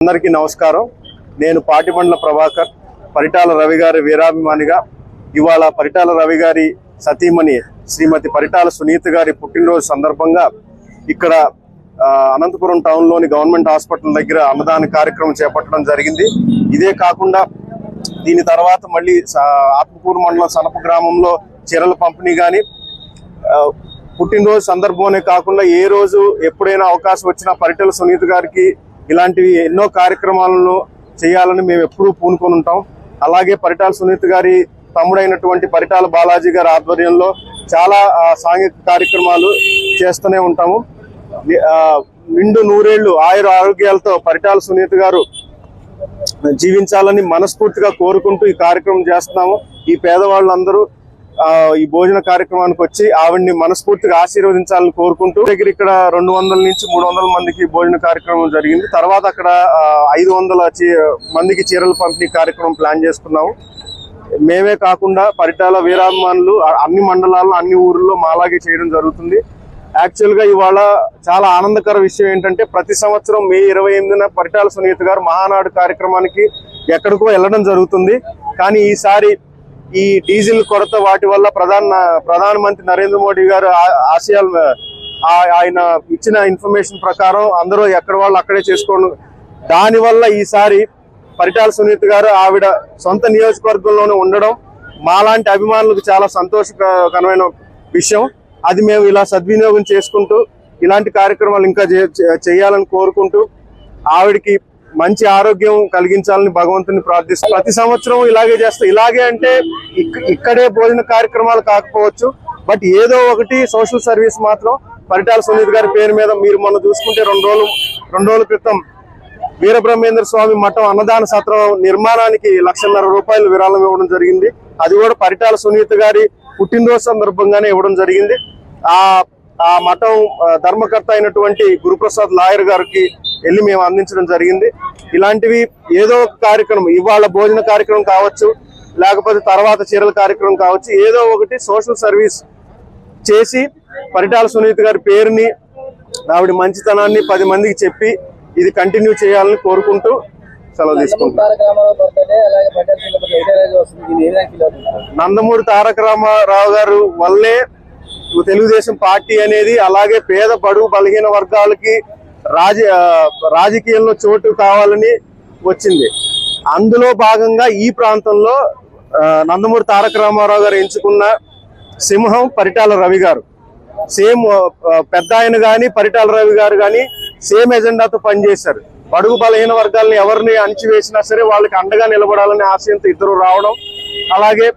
అందరికీ నమస్కారం. నేను పాటిబండ్ల ప్రభాకర్, పరిటాల రవి గారి వీరాభిమానిగా ఇవాళ పరిటాల రవి గారి సతీమణి శ్రీమతి పరిటాల సునీత గారి పుట్టినరోజు సందర్భంగా ఇక్కడ అనంతపురం టౌన్లోని గవర్నమెంట్ హాస్పిటల్ దగ్గర అన్నదాన కార్యక్రమం చేపట్టడం జరిగింది. ఇదే కాకుండా దీని తర్వాత మళ్ళీ ఆత్మకూరు మండలం సనప గ్రామంలో చీరల పంపిణీ కానీ పుట్టినరోజు సందర్భంలోనే కాకుండా ఏ రోజు ఎప్పుడైనా అవకాశం వచ్చినా పరిటాల సునీత గారికి ఇలాంటివి ఎన్నో కార్యక్రమాలను చేయాలని మేము ఎప్పుడూ పూనుకొని ఉంటాం. అలాగే పరిటాల సునీత గారి తమ్ముడైనటువంటి పరిటాల బాలాజీ గారి ఆధ్వర్యంలో చాలా సాంఘిక కార్యక్రమాలు చేస్తూనే ఉంటాము. నిండు నూరేళ్లు ఆరోగ్యాలతో పరిటాల సునీత గారు జీవించాలని మనస్ఫూర్తిగా కోరుకుంటూ ఈ కార్యక్రమం చేస్తున్నాము. ఈ పేదవాళ్ళందరూ ఈ భోజన కార్యక్రమానికి వచ్చి ఆవిడ్ని మనస్ఫూర్తిగా ఆశీర్వదించాలని కోరుకుంటూ ఇక్కడ 200 నుంచి 300 మందికి భోజన కార్యక్రమం జరిగింది. తర్వాత అక్కడ 500 మందికి చీరల పంపిణీ కార్యక్రమం ప్లాన్ చేసుకున్నాము. మేమే కాకుండా పరిటాల వీరాభిమానులు అన్ని మండలాల్లో అన్ని ఊర్లలో మాలాగే చేయడం జరుగుతుంది. యాక్చువల్గా ఇవాళ చాలా ఆనందకర విషయం ఏంటంటే ప్రతి సంవత్సరం మే 28న పరిటాల సునీత గారు మహానాడు కార్యక్రమానికి ఎక్కడికో వెళ్ళడం జరుగుతుంది. కానీ ఈసారి ఈ డీజిల్ కొరత వాటి వల్ల ప్రధానమంత్రి నరేంద్ర మోడీ గారు ఆశయాలు ఆయన ఇచ్చిన ఇన్ఫర్మేషన్ ప్రకారం అందరూ ఎక్కడ వాళ్ళు అక్కడే చేసుకోవడం, దానివల్ల ఈసారి పరిటాల సునీత గారు ఆవిడ సొంత నియోజకవర్గంలోనే ఉండడం మాలాంటి అభిమానులకు చాలా సంతోషకరమైన విషయం. అది మేము ఇలా సద్వినియోగం చేసుకుంటూ ఇలాంటి కార్యక్రమాలు ఇంకా చేయాలని కోరుకుంటూ ఆవిడికి మంచి ఆరోగ్యం కలిగించాలని భగవంతుని ప్రార్థిస్తాం. ప్రతి సంవత్సరం ఇలాగే చేస్తాం. ఇలాగే అంటే ఇక్కడే భోజన కార్యక్రమాలు కాకపోవచ్చు, బట్ ఏదో ఒకటి సోషల్ సర్వీస్ మాత్రం పరిటాల సునీత గారి పేరు మీద మీరు మొన్న చూసుకుంటే రెండు రోజుల క్రితం వీరబ్రహ్మేంద్ర స్వామి మఠం అన్నదాన సత్రం నిర్మాణానికి ₹1,50,000 విరాళం ఇవ్వడం జరిగింది. అది కూడా పరిటాల సునీత గారి పుట్టినరోజు సందర్భంగానే ఇవ్వడం జరిగింది. ఆ మఠం ధర్మకర్త అయినటువంటి గురుప్రసాద్ లాయర్ గారికి వెళ్ళి మేము అందించడం జరిగింది. ఇలాంటివి ఏదో ఒక కార్యక్రమం, ఇవాళ భోజన కార్యక్రమం కావచ్చు, లేకపోతే తర్వాత చీరల కార్యక్రమం కావచ్చు, ఏదో ఒకటి సోషల్ సర్వీస్ చేసి పరిటాల సునీత గారి పేరుని ఆవిడ మంచితనాన్ని 10 మందికి చెప్పి ఇది కంటిన్యూ చేయాలని కోరుకుంటూ సెలవు తీసుకుంటున్నాను. నందమూరి తారక రామారావు గారు వల్లే తెలుగుదేశం పార్టీ అనేది, అలాగే పేద బడుగు బలహీన వర్గాలకి రాజకీయంలో చోటు కావాలని వచ్చింది. అందులో భాగంగా ఈ ప్రాంతంలో నందమూరి తారక రామారావు గారు ఎంచుకున్న సింహం పరిటాల రవి గారు. సేమ్ పెద్ద ఆయన కానీ పరిటాల రవి గారు కానీ సేమ్ ఎజెండాతో పనిచేశారు. బడుగు బలహీన వర్గాలని ఎవరిని అణిచివేసినా సరే వాళ్ళకి అండగా నిలబడాలనే ఆశయంతో ఇద్దరు రావడం, అలాగే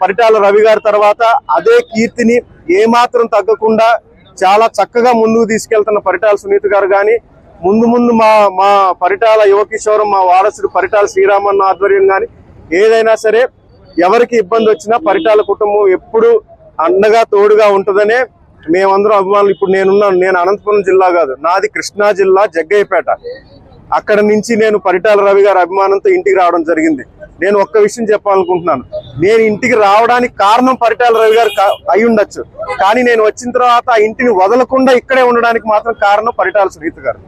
పరిటాల రవి గారి తర్వాత అదే కీర్తిని ఏమాత్రం తగ్గకుండా చాలా చక్కగా ముందుకు తీసుకెళ్తున్న పరిటాల సునీత గారు కానీ, ముందు మా పరిటాల యువకిషోరం మా వారసుడు పరిటాల శ్రీరామన్న ఆధ్వర్యం కానీ ఏదైనా సరే ఎవరికి ఇబ్బంది వచ్చినా పరిటాల కుటుంబం ఎప్పుడు అండగా తోడుగా ఉంటుందనే మేమందరం అభిమానులు. ఇప్పుడు నేను అనంతపురం జిల్లా కాదు, నాది కృష్ణా జిల్లా జగ్గయ్యపేట. అక్కడ నుంచి నేను పరిటాల రవి గారి అభిమానంతో ఇంటికి రావడం జరిగింది. నేను ఒక్క విషయం చెప్పాలనుకుంటున్నాను, నేను ఇంటికి రావడానికి కారణం పరిటాల రవి గారు అయి ఉండొచ్చు, కానీ నేను వచ్చిన తర్వాత ఆ ఇంటిని వదలకుండా ఇక్కడే ఉండడానికి మాత్రం కారణం పరిటాల సునీత గారు.